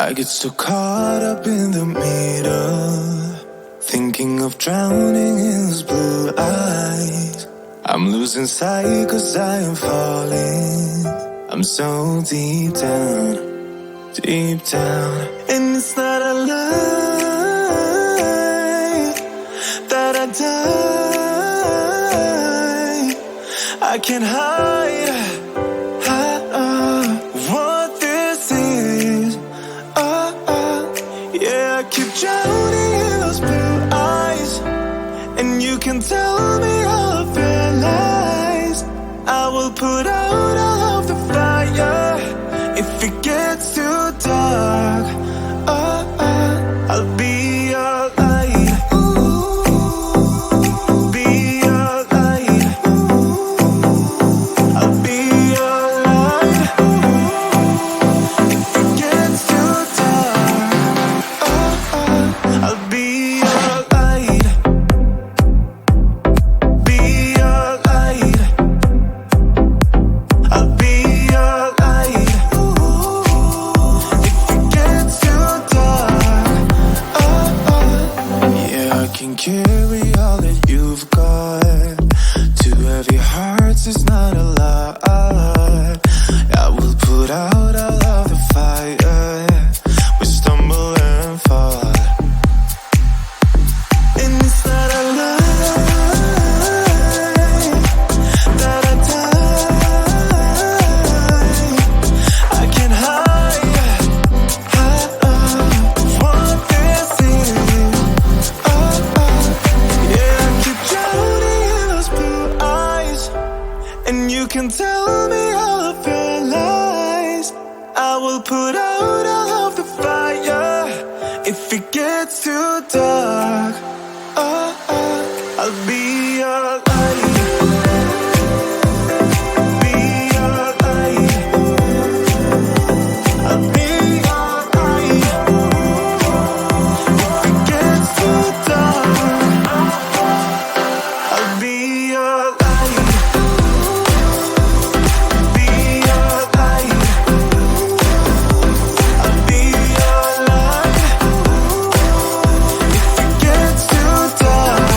I get so caught up in the middle, thinking of drowning in those blue eyes. I'm losing sight 'cause I am falling. I'm so deep down, deep down. And it's not a lie that I die. I can't hide what this is. Yeah, I keep drowning in those blue eyes, and you can tell me all of your lies. I will put out all of the fire if it gets too dark. I'll be your light. Be your light. I'll be your light. If it gets too dark, I'll be your light. Be your light. I'll be your light. If it gets too dark, yeah, I can carry all that you've got. Two heavy hearts is not a lot. I will put out all of the fire. We stumble and fall. And it's not a lie that I die. I can't hide what this is. Yeah, I keep drowning in those blue eyes, and you can tell me all of your lies. I will put out all of the fire if it gets too dark. I'll be your light. Be your light. I'll be your light. If it gets too dark, I'll be your light. Be your light. I'll be your light. If it gets too dark,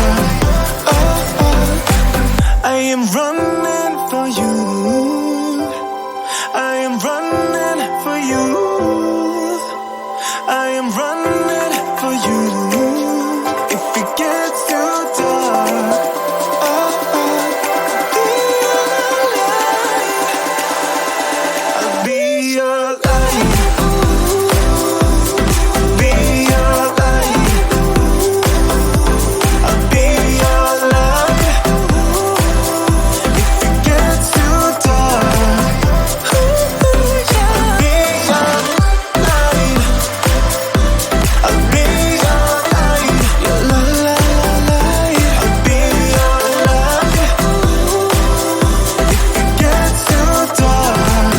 I am running for you. I am running for you. I am running for you. If it gets too dark, I'll be your light. Be your light. I'll be your light. If it gets too dark, I'll be your light. I'll be your light. Your light. I'll be your light. If it gets too dark,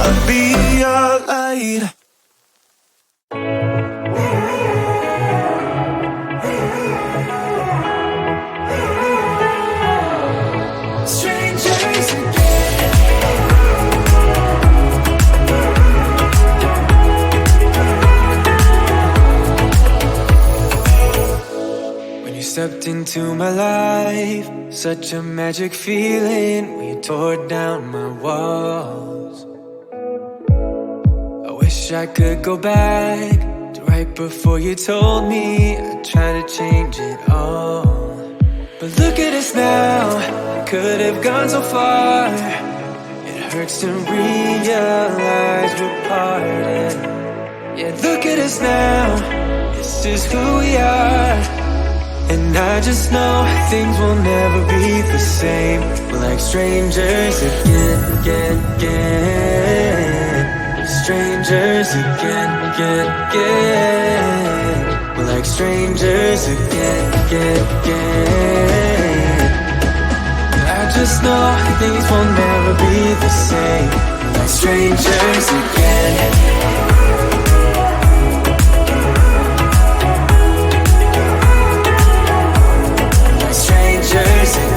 I'll be your light. Strangers again. When you stepped into my life, such a magic feeling when you tore down my walls. I wish I could go back to right before you told me I'd try to change it all. But look at us now, could have gone so far. It hurts to realize we're parted. Yeah, look at us now, this is who we are. And I just know things will never be the same. We're like strangers again, again, again. Strangers again, again, again. We're like strangers again, again, again. I just know things will never be the same. We're like strangers again.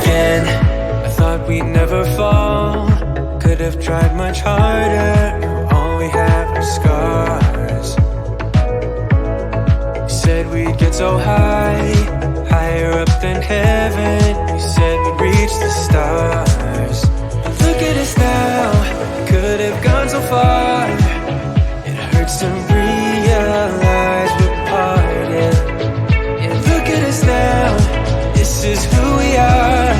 Again, I thought we'd never fall. Could have tried much harder. Now all we have are scars. far. It hurts to realize we're parted. And look at us now, this is who we are.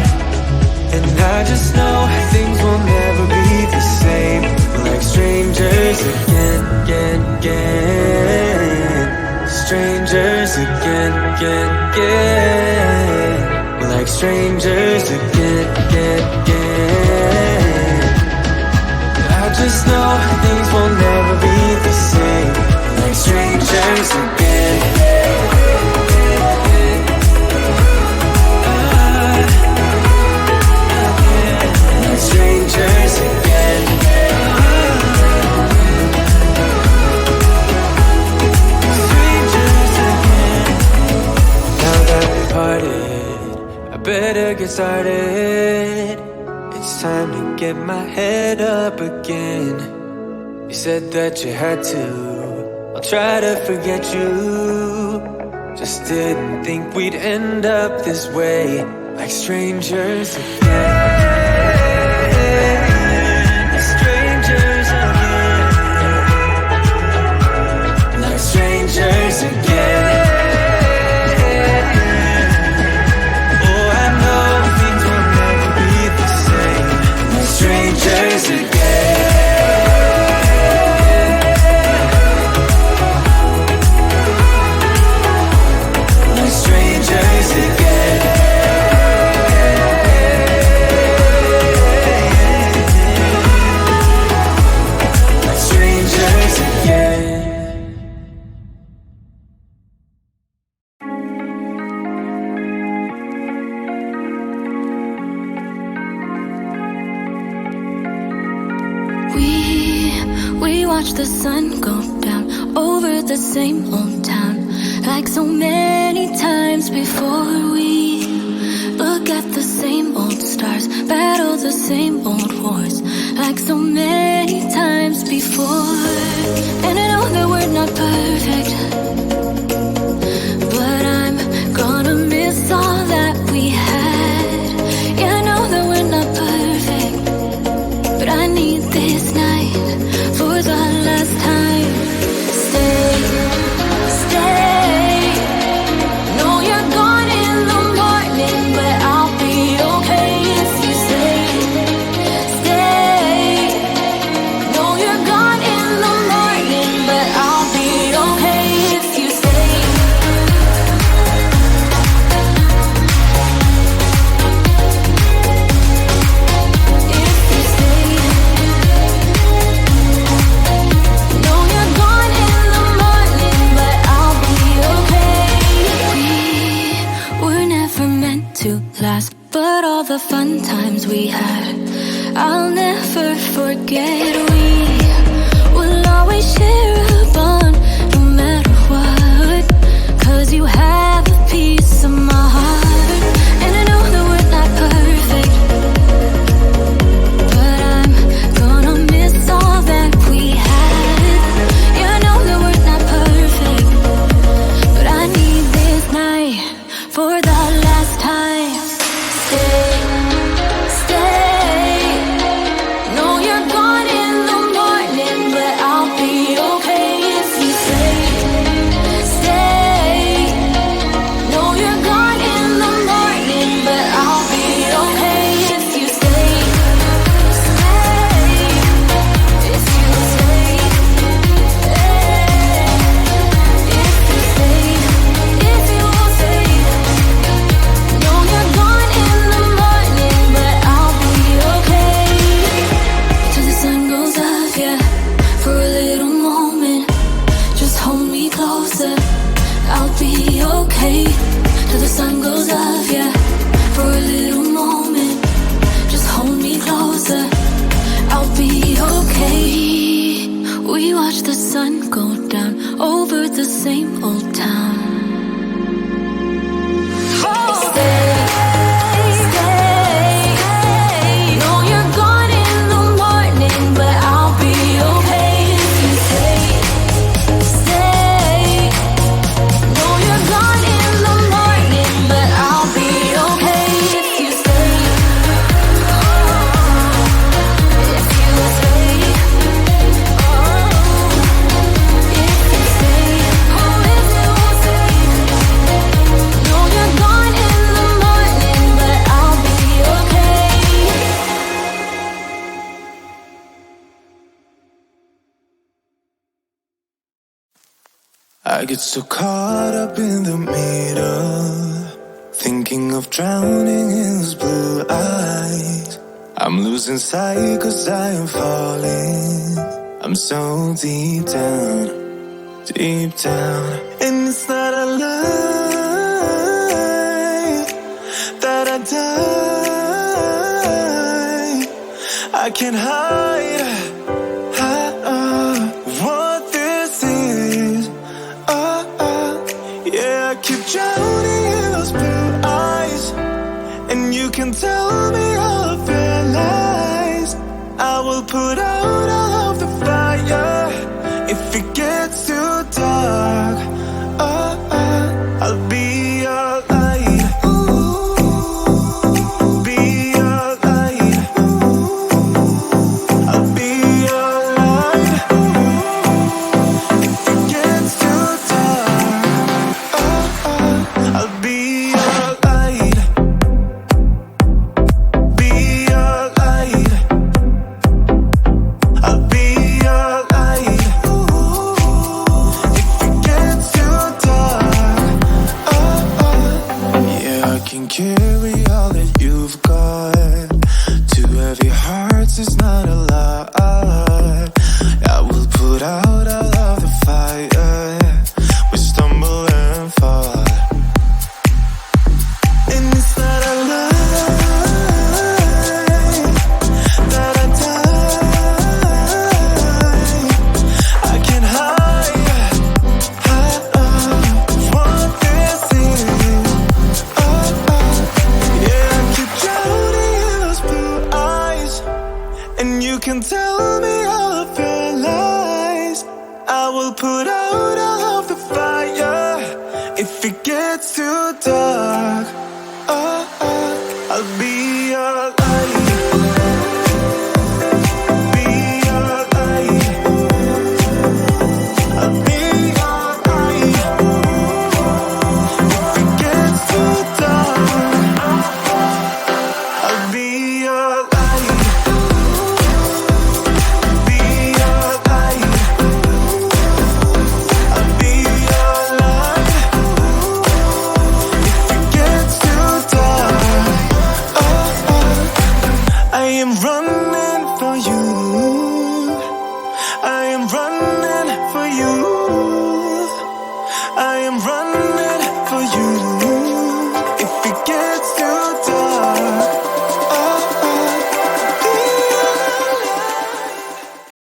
And I just know things will never be the same. Like strangers again, again, again. Strangers again, again, again. We're like strangers again, again, again. I just know things will never be the same. Like strangers again. Like strangers again. Strangers again. Now that we parted, I better get started. It's time to get my head up again. You said that you had to, I'll try to forget you. Just didn't think we'd end up this way. Like strangers again. Like strangers again. Like strangers again. Strangers again. Like strangers again. Like strangers again. We watch the sun go down over the same old town, like so many times before. We look at the same old stars, battle the same old wars, like so many times before. And I know that we're not perfect, but I'm gonna miss all that we had. Yeah, I know that we're not perfect, but I need this night for the last time. Stay, stay. Know you're gone in the morning, but I'll be okay if you stay. Stay. Know you're gone in the morning, but I'll be okay if you stay. If you stay. Know you're gone in the morning, but I'll be okay. We were never meant to last, but all the fun times we had, I'll never forget. We will always share a bond, no matter what, 'cause you have a piece of my heart. And I know that we're not perfect, but I'm gonna miss all that we had. Yeah, I know that we're not perfect, but I need this night for the last time. Stay, stay. Know you're gone in the morning, but I'll be okay if you stay. Stay. Know you're gone in the morning, but I'll be okay if you stay. Stay. If you stay. If you stay. If you will stay. Know you're gone in the morning, but I'll be okay. Till the sun goes up, yeah, for a little moment. Just hold me closer, I'll be okay. Till the sun goes up, yeah, for a little moment. Just hold me closer, I'll be okay. We watch the sun go down over the same old town. Stay, stay. Know you're gone in the morning, but I'll be okay if you stay. Stay. Know you're gone in the morning, but I'll be okay if you stay. If you stay. I get so caught up in the middle, thinking of drowning in those blue eyes. I'm losing sight 'cause I am falling. I'm so deep down, deep down. And it's not a lie that I die. I can't hide what this is. Yeah, I keep drowning in those blue eyes, and you can tell me all of your lies. I will put out all of the fire if it gets too dark. I'll be your light. Be your light. I'll be your light. If it gets too dark, I'll be your light. Be your light. I'll be your light. If it gets too dark, yeah, I can carry all that you've got. Two heavy hearts is not a lot. I will put out all of the fire. We stumble and fall. And it's not a lie that I die. I can't hide what this is. Yeah, I keep drowning in those blue eyes, and you can tell me all of your lies. I will put out all of the fire if it gets too dark. I'll be your light. Be your light. I'll be your light. If it gets too dark, I'll be your light. Be your light. I'll be your light. If it gets too dark, I am running for you. I am running for you. I am running for you.